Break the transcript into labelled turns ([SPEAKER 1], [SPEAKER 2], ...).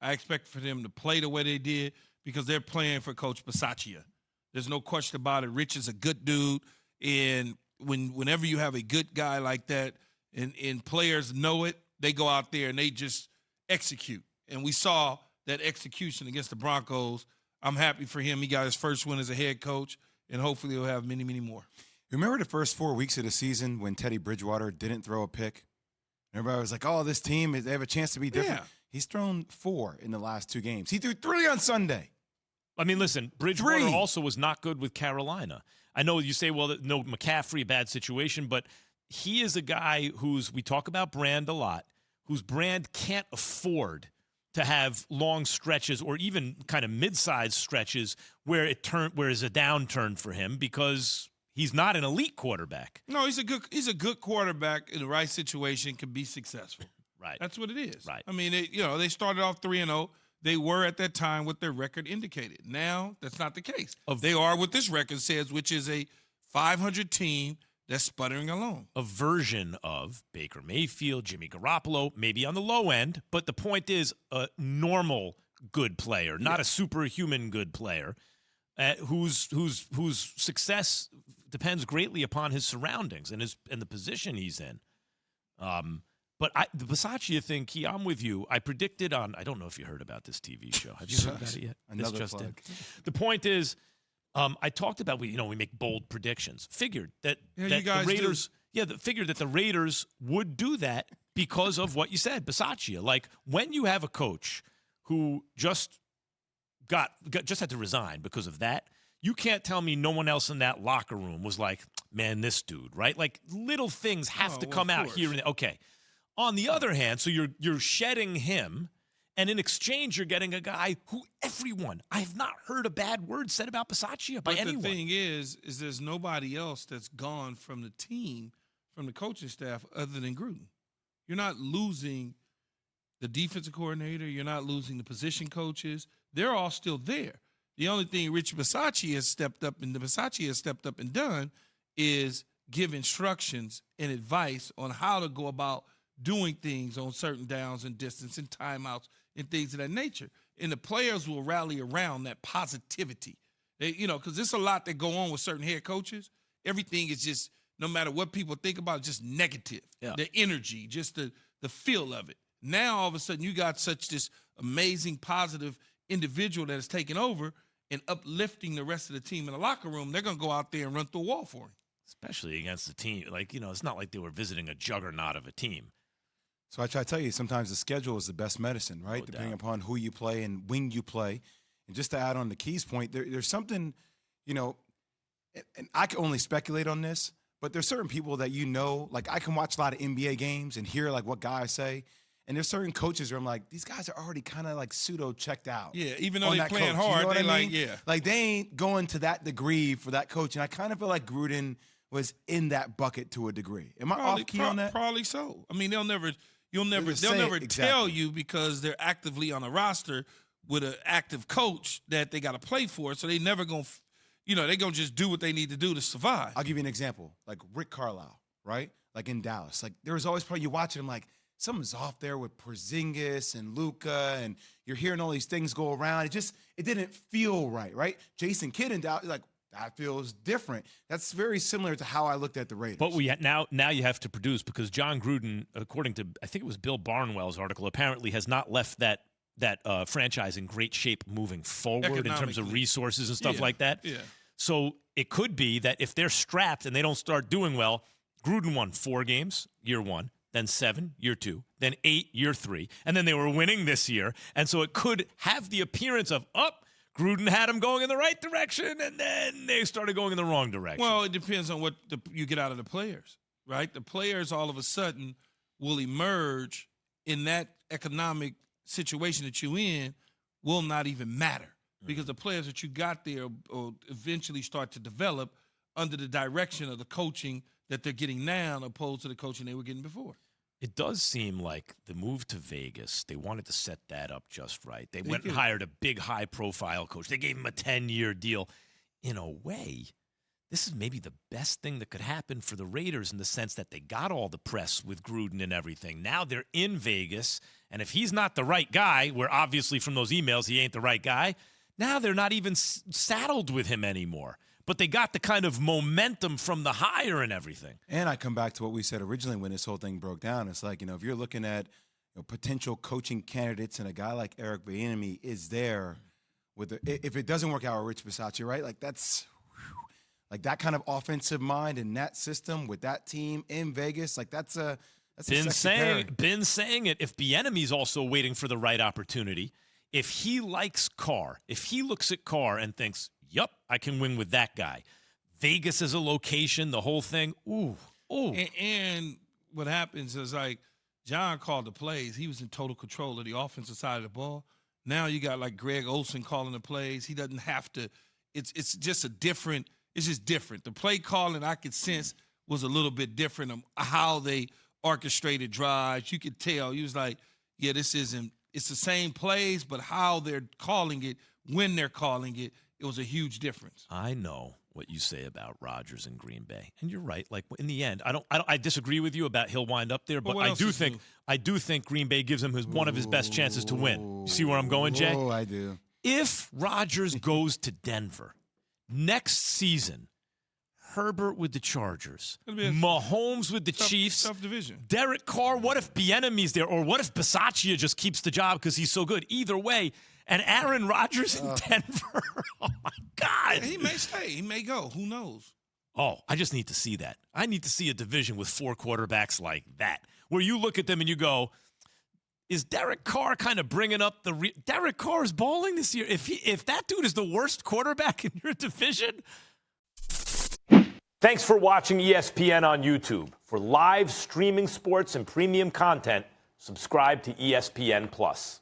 [SPEAKER 1] I expect for them to play the way they did because they're playing for Coach Bisaccia. There's no question about it. Rich is a good dude, and whenever you have a good guy like that, and players know it, they go out there and they just execute. And we saw that execution against the Broncos. I'm happy for him. He got his first win as a head coach, and hopefully he'll have many, many more.
[SPEAKER 2] Remember the first 4 weeks of the season when Teddy Bridgewater didn't throw a pick? Everybody was like, oh, this team, they have a chance to be different. Yeah. He's thrown 4 in the last 2 games. He threw 3 on Sunday.
[SPEAKER 3] I mean, listen, Bridgewater also was not good with Carolina. I know you say, well, no, McCaffrey, bad situation, but he is a guy we talk about brand a lot, whose brand can't afford to have long stretches or even kind of mid-sized stretches where it's a downturn for him because he's not an elite quarterback.
[SPEAKER 1] No, he's a good quarterback in the right situation can be successful.
[SPEAKER 3] Right.
[SPEAKER 1] That's what it is.
[SPEAKER 3] Right.
[SPEAKER 1] I mean, they started off 3-0. They were at that time what their record indicated. Now, that's not the case. They are what this record says, which is a 500 team that's sputtering along.
[SPEAKER 3] A version of Baker Mayfield, Jimmy Garoppolo, maybe on the low end, but the point is a normal good player, not a superhuman good player, whose success depends greatly upon his surroundings and the position he's in. But the Bisaccia thing, Key, I'm with you. I predicted I don't know if you heard about this TV show. Have you heard about it yet?
[SPEAKER 2] Another plug.
[SPEAKER 3] The point is, I talked about we make bold predictions. Figured that the Raiders, figured that the Raiders would do that because of what you said, Bisaccia. Like when you have a coach who just had to resign because of that, you can't tell me no one else in that locker room was like, man, this dude, right? Like little things have to come out here and there. Okay. On the other hand, so you're shedding him, and in exchange, you're getting a guy who I have not heard a bad word said about Bisaccia by anyone.
[SPEAKER 1] But the thing is there's nobody else that's gone from the team, from the coaching staff, other than Gruden. You're not losing the defensive coordinator. You're not losing the position coaches. They're all still there. The only thing Rich Bisaccia has stepped up and done is give instructions and advice on how to go about doing things on certain downs and distance and timeouts and things of that nature. And the players will rally around that positivity. Because there's a lot that go on with certain head coaches. Everything is just, no matter what people think about, just negative. Yeah. The energy, just the feel of it. Now, all of a sudden, you got such this amazing, positive individual that is taking over and uplifting the rest of the team in the locker room. They're going to go out there and run through a wall for him.
[SPEAKER 3] Especially against the team. It's not like they were visiting a juggernaut of a team.
[SPEAKER 2] So I try to tell you, sometimes the schedule is the best medicine, right? Depending upon who you play and when you play. And just to add on to Key's point, there's something, and I can only speculate on this, but there's certain people that like I can watch a lot of NBA games and hear like what guys say. And there's certain coaches where I'm like, these guys are already kind of like pseudo checked out.
[SPEAKER 1] Yeah, even though they're playing hard, they like, yeah.
[SPEAKER 2] Like they ain't going to that degree for that coach. And I kind of feel like Gruden was in that bucket to a degree. Am I off key on that?
[SPEAKER 1] Probably so. I mean, they'll never tell you because they're actively on a roster with an active coach that they got to play for. So they never going to, they're going to just do what they need to do to survive.
[SPEAKER 2] I'll give you an example. Like Rick Carlisle, right? Like in Dallas. Like there was always probably you watch it, I'm like, something's off there with Porzingis and Luka, and you're hearing all these things go around. It didn't feel right? Jason Kidd in Dallas, like, that feels different. That's very similar to how I looked at the Raiders.
[SPEAKER 3] But now you have to produce because Jon Gruden, according to I think it was Bill Barnwell's article, apparently has not left that franchise in great shape moving forward in terms of resources and stuff like that.
[SPEAKER 1] Yeah.
[SPEAKER 3] So it could be that if they're strapped and they don't start doing well, Gruden won 4 games, year 1, then 7, year 2, then 8, year 3, and then they were winning this year. And so it could have the appearance of Gruden had them going in the right direction, and then they started going in the wrong direction.
[SPEAKER 1] Well, it depends on what you get out of the players, right? The players all of a sudden will emerge in that economic situation that you're in will not even matter because the players that you got there will eventually start to develop under the direction of the coaching that they're getting now opposed to the coaching they were getting before.
[SPEAKER 3] It does seem like the move to Vegas, they wanted to set that up just right. They went and hired a big, high-profile coach. They gave him a 10-year deal. In a way, this is maybe the best thing that could happen for the Raiders in the sense that they got all the press with Gruden and everything. Now they're in Vegas, And if he's not the right guy, where obviously from those emails he ain't the right guy, now they're not even saddled with him anymore. But they got the kind of momentum from the hire and everything.
[SPEAKER 2] And I come back to what we said originally when this whole thing broke down. It's like, if you're looking at potential coaching candidates and a guy like Eric Bieniemy is there if it doesn't work out with Rich Bisaccia, right? Like that's like that kind of offensive mind and that system with that team in Vegas, like that's a
[SPEAKER 3] been saying it. If Bieniemy's also waiting for the right opportunity, if he likes Carr, if he looks at Carr and thinks, "Yup, I can win with that guy," Vegas as a location, the whole thing. Ooh.
[SPEAKER 1] And what happens is like John called the plays. He was in total control of the offensive side of the ball. Now you got like Greg Olsen calling the plays. He doesn't have to. It's just different. The play calling I could sense was a little bit different of how they orchestrated drives. You could tell. He was like, yeah, this isn't. It's the same plays, but how they're calling it, when they're calling it, it was a huge difference.
[SPEAKER 3] I know what you say about Rodgers in Green Bay, and you're right. Like in the end, I disagree with you about he'll wind up there, but I do think Green Bay gives him one of his best chances to win. You see where I'm going, Jay?
[SPEAKER 2] Oh, I do.
[SPEAKER 3] If Rodgers goes to Denver next season, Herbert with the Chargers, Mahomes with the Chiefs,
[SPEAKER 1] tough division.
[SPEAKER 3] Derek Carr. What if Bieniemy's there, or what if Bisaccia just keeps the job because he's so good? Either way. And Aaron Rodgers in Denver. Oh, my God.
[SPEAKER 1] He may stay. He may go. Who knows?
[SPEAKER 3] Oh, I just need to see that. I need to see a division with 4 quarterbacks like that, where you look at them and you go, is Derek Carr kind of bringing up Derek Carr is balling this year. If that dude is the worst quarterback in your division.
[SPEAKER 4] Thanks for watching ESPN on YouTube. For live streaming sports and premium content, subscribe to ESPN+.